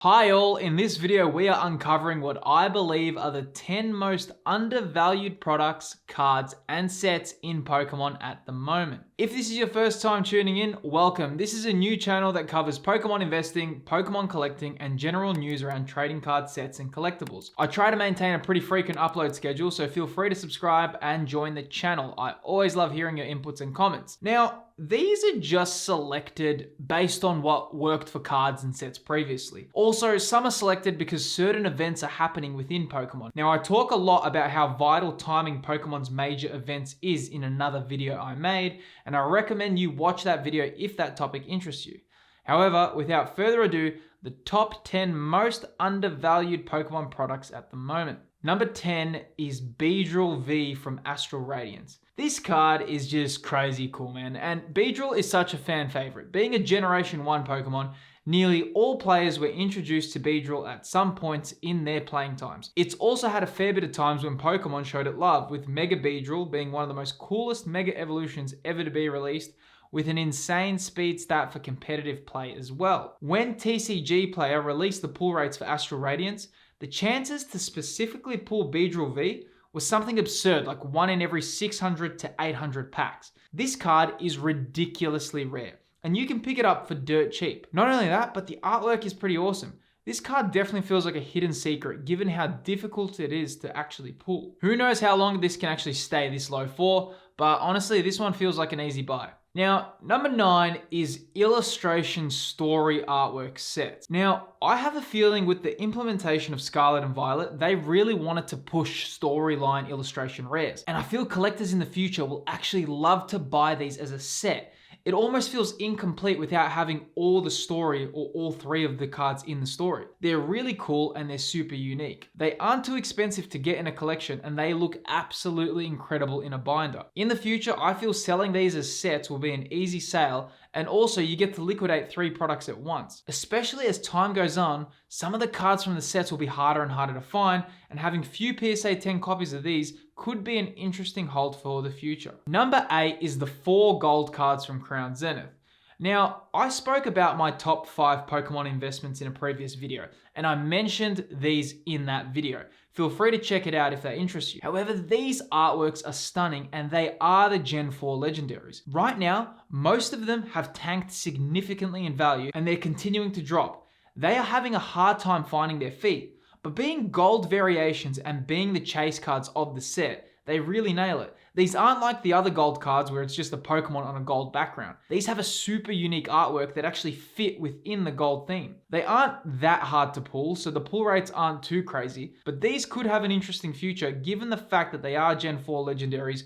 Hi all, in this video we are uncovering what I believe are the 10 most undervalued products, cards, and sets in Pokemon at the moment. If this is your first time tuning in, welcome. This is a new channel that covers Pokemon investing, Pokemon collecting, and general news around trading card sets and collectibles. I try to maintain a pretty frequent upload schedule, so feel free to subscribe and join the channel. I always love hearing your inputs and comments. Now, these are just selected based on what worked for cards and sets previously. Also, some are selected because certain events are happening within Pokemon. Now, I talk a lot about how vital timing Pokemon's major events is in another video I made, and I recommend you watch that video if that topic interests you. However, without further ado, the top 10 most undervalued Pokemon products at the moment. Number 10 is Beedril V from Astral Radiance. This card is just crazy cool, man, and Beedril is such a fan favorite. Being a Generation 1 Pokemon, nearly all players were introduced to Beedril at some points in their playing times. It's also had a fair bit of times when Pokemon showed it love, with Mega Beedril being one of the most coolest Mega Evolutions ever to be released, with an insane speed stat for competitive play as well. When TCG Player released the pull rates for Astral Radiance, the chances to specifically pull Beedril V was something absurd, like 1 in every 600 to 800 packs. This card is ridiculously rare, and you can pick it up for dirt cheap. Not only that, but the artwork is pretty awesome. This card definitely feels like a hidden secret given how difficult it is to actually pull. Who knows how long this can actually stay this low for, but honestly, this one feels like an easy buy. Now, number 9 is illustration story artwork sets. Now, I have a feeling with the implementation of Scarlet and Violet, they really wanted to push storyline illustration rares. And I feel collectors in the future will actually love to buy these as a set. It almost feels incomplete without having all the story or all 3 of the cards in the story. They're really cool and they're super unique. They aren't too expensive to get in a collection and they look absolutely incredible in a binder. In the future, I feel selling these as sets will be an easy sale, and also you get to liquidate 3 products at once. Especially as time goes on, some of the cards from the sets will be harder and harder to find, and having few PSA 10 copies of these could be an interesting hold for the future. Number 8 is the 4 gold cards from Crown Zenith. Now, I spoke about my top 5 Pokemon investments in a previous video, and I mentioned these in that video. Feel free to check it out if that interests you. However, these artworks are stunning and they are the Gen 4 legendaries. Right now, most of them have tanked significantly in value and they're continuing to drop. They are having a hard time finding their feet, but being gold variations and being the chase cards of the set, they really nail it. These aren't like the other gold cards where it's just a Pokemon on a gold background. These have a super unique artwork that actually fit within the gold theme. They aren't that hard to pull, so the pull rates aren't too crazy, but these could have an interesting future given the fact that they are Gen 4 legendaries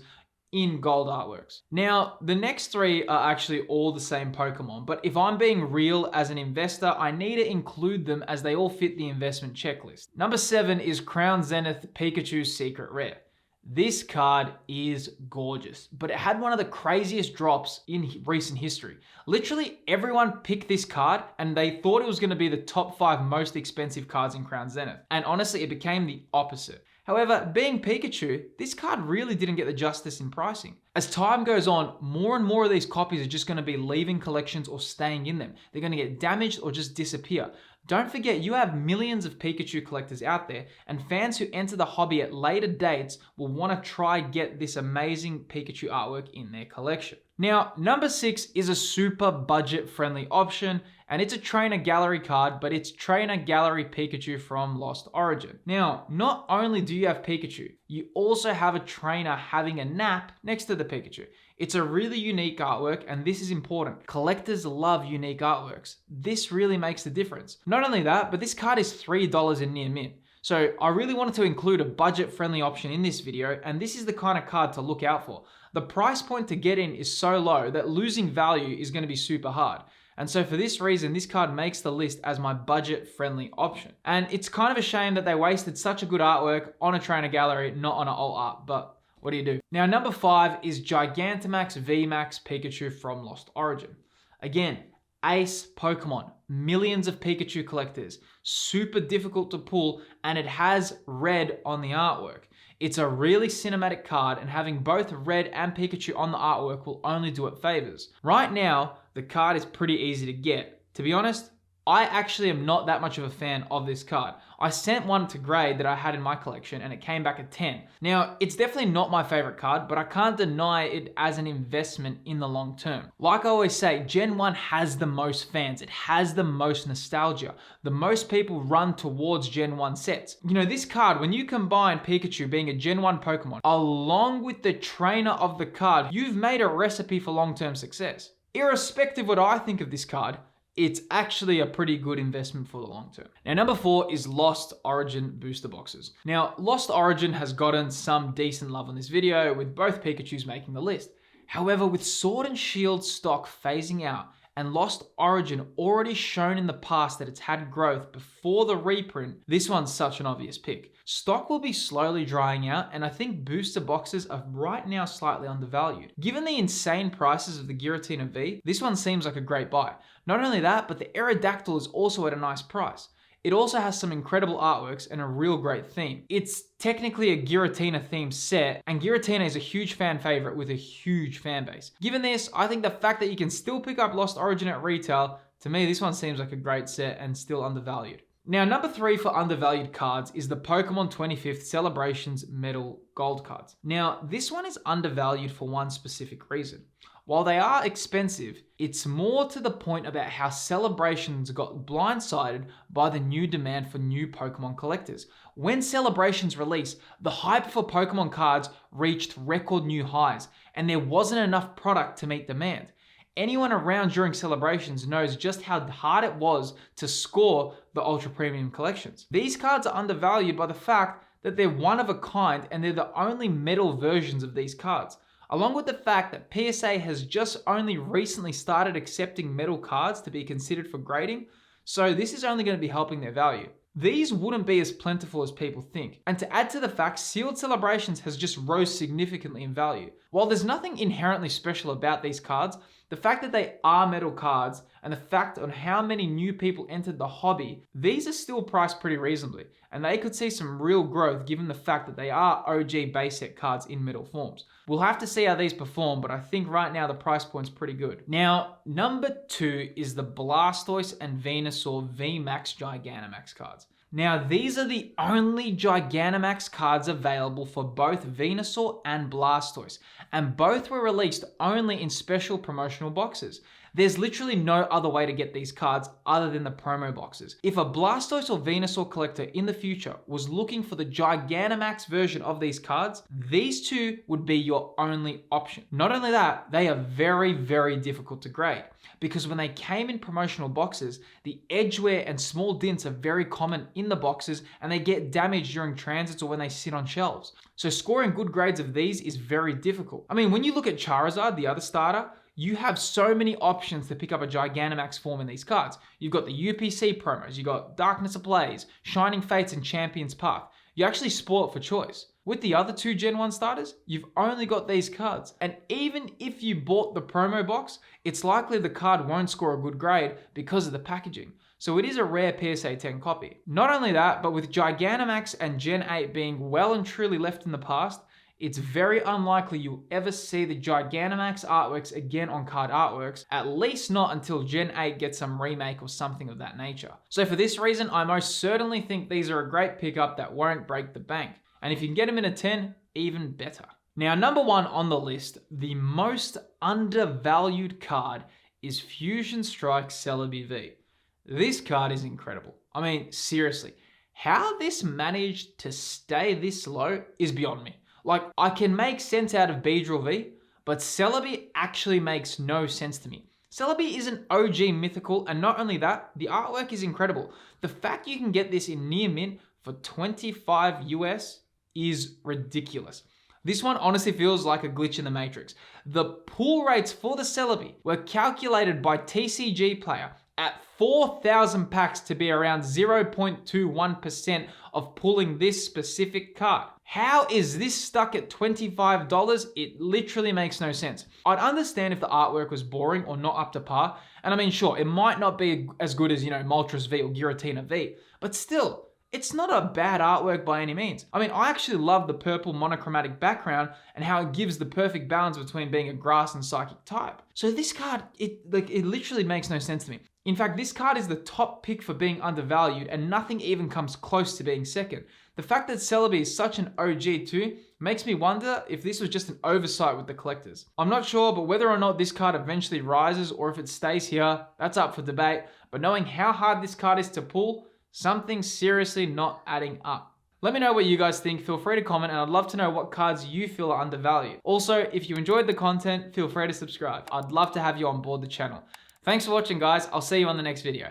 in gold artworks. Now, the next 3 are actually all the same Pokemon, but if I'm being real as an investor, I need to include them as they all fit the investment checklist. Number 7 is Crown Zenith Pikachu's Secret Rare. This card is gorgeous, but it had one of the craziest drops in recent history. Literally everyone picked this card and they thought it was going to be the top 5 most expensive cards in Crown Zenith. And honestly, it became the opposite. However, being Pikachu, this card really didn't get the justice in pricing. As time goes on, more and more of these copies are just going to be leaving collections or staying in them. They're going to get damaged or just disappear. Don't forget, you have millions of Pikachu collectors out there, and fans who enter the hobby at later dates will want to try get this amazing Pikachu artwork in their collection. Now, number 6 is a super budget-friendly option, and it's a Trainer Gallery card, but it's Trainer Gallery Pikachu from Lost Origin. Now, not only do you have Pikachu, you also have a trainer having a nap next to the Pikachu. It's a really unique artwork, and this is important. Collectors love unique artworks. This really makes the difference. Not only that, but this card is $3 in near mint. So I really wanted to include a budget-friendly option in this video, and this is the kind of card to look out for. The price point to get in is so low that losing value is going to be super hard. And so for this reason, this card makes the list as my budget-friendly option. And it's kind of a shame that they wasted such a good artwork on a trainer gallery, not on an alt art, but what do you do? Now, number 5 is Gigantamax VMAX Pikachu from Lost Origin. Again, ace Pokemon, millions of Pikachu collectors, super difficult to pull, and it has red on the artwork. It's a really cinematic card, and having both red and Pikachu on the artwork will only do it favors. Right now, the card is pretty easy to get. To be honest, I actually am not that much of a fan of this card. I sent one to grade that I had in my collection and it came back a 10. Now, it's definitely not my favorite card, but I can't deny it as an investment in the long term. Like I always say, Gen 1 has the most fans. It has the most nostalgia. The most people run towards Gen 1 sets. You know, this card, when you combine Pikachu being a Gen 1 Pokemon, along with the trainer of the card, you've made a recipe for long-term success. Irrespective of what I think of this card, it's actually a pretty good investment for the long term. Now, number 4 is Lost Origin booster boxes. Now, Lost Origin has gotten some decent love on this video, with both Pikachus making the list. However, with Sword and Shield stock phasing out, and Lost Origin already shown in the past that it's had growth before the reprint, this one's such an obvious pick. Stock will be slowly drying out, and I think booster boxes are right now slightly undervalued. Given the insane prices of the Giratina V, this one seems like a great buy. Not only that, but the Aerodactyl is also at a nice price. It also has some incredible artworks and a real great theme. It's technically a Giratina themed set, and Giratina is a huge fan favorite with a huge fan base. Given this, I think the fact that you can still pick up Lost Origin at retail, to me this one seems like a great set and still undervalued. Now, number 3 for undervalued cards is the Pokemon 25th Celebrations Metal Gold cards. Now, this one is undervalued for one specific reason. While they are expensive, it's more to the point about how Celebrations got blindsided by the new demand for new Pokemon collectors. When Celebrations released, the hype for Pokemon cards reached record new highs, and there wasn't enough product to meet demand. Anyone around during Celebrations knows just how hard it was to score the ultra premium collections. These cards are undervalued by the fact that they're one of a kind and they're the only metal versions of these cards. Along with the fact that PSA has just only recently started accepting metal cards to be considered for grading, so this is only going to be helping their value. These wouldn't be as plentiful as people think. And to add to the fact, Sealed Celebrations has just rose significantly in value. While there's nothing inherently special about these cards, the fact that they are metal cards and the fact on how many new people entered the hobby, these are still priced pretty reasonably, and they could see some real growth given the fact that they are OG base set cards in metal forms. We'll have to see how these perform, but I think right now the price point's pretty good. Now, number 2 is the Blastoise and Venusaur VMAX Gigantamax cards. Now, these are the only Gigantamax cards available for both Venusaur and Blastoise, and both were released only in special promotional boxes. There's literally no other way to get these cards other than the promo boxes. If a Blastoise or Venusaur collector in the future was looking for the Gigantamax version of these cards, these two would be your only option. Not only that, they are very, very difficult to grade, because when they came in promotional boxes, the edge wear and small dints are very common in the boxes, and they get damaged during transits or when they sit on shelves. So scoring good grades of these is very difficult. I mean, when you look at Charizard, the other starter, you have so many options to pick up a Gigantamax form in these cards. You've got the UPC promos, you've got Darkness Ablaze, Shining Fates, and Champion's Path. You actually spoil it for choice. With the other two Gen 1 starters, you've only got these cards. And even if you bought the promo box, it's likely the card won't score a good grade because of the packaging. So it is a rare PSA 10 copy. Not only that, but with Gigantamax and Gen 8 being well and truly left in the past, it's very unlikely you'll ever see the Gigantamax artworks again on card artworks, at least not until Gen 8 gets some remake or something of that nature. So for this reason, I most certainly think these are a great pickup that won't break the bank. And if you can get them in a 10, even better. Now, number 1 on the list, the most undervalued card is Fusion Strike Celebi V. This card is incredible. I mean, seriously, how this managed to stay this low is beyond me. Like, I can make sense out of Beedril V, but Celebi actually makes no sense to me. Celebi is an OG mythical, and not only that, the artwork is incredible. The fact you can get this in near mint for 25 US is ridiculous. This one honestly feels like a glitch in the Matrix. The pull rates for the Celebi were calculated by TCG Player at 4,000 packs to be around 0.21% of pulling this specific card. How is this stuck at $25? It literally makes no sense. I'd understand if the artwork was boring or not up to par, and I mean, sure, it might not be as good as, Moltres V or Giratina V, but still, it's not a bad artwork by any means. I mean, I actually love the purple monochromatic background and how it gives the perfect balance between being a grass and psychic type. So this card, it literally makes no sense to me. In fact, this card is the top pick for being undervalued and nothing even comes close to being second. The fact that Celebi is such an OG too makes me wonder if this was just an oversight with the collectors. I'm not sure, but whether or not this card eventually rises or if it stays here, that's up for debate. But knowing how hard this card is to pull, something's seriously not adding up. Let me know what you guys think. Feel free to comment, and I'd love to know what cards you feel are undervalued. Also, if you enjoyed the content, feel free to subscribe. I'd love to have you on board the channel. Thanks for watching, guys. I'll see you on the next video.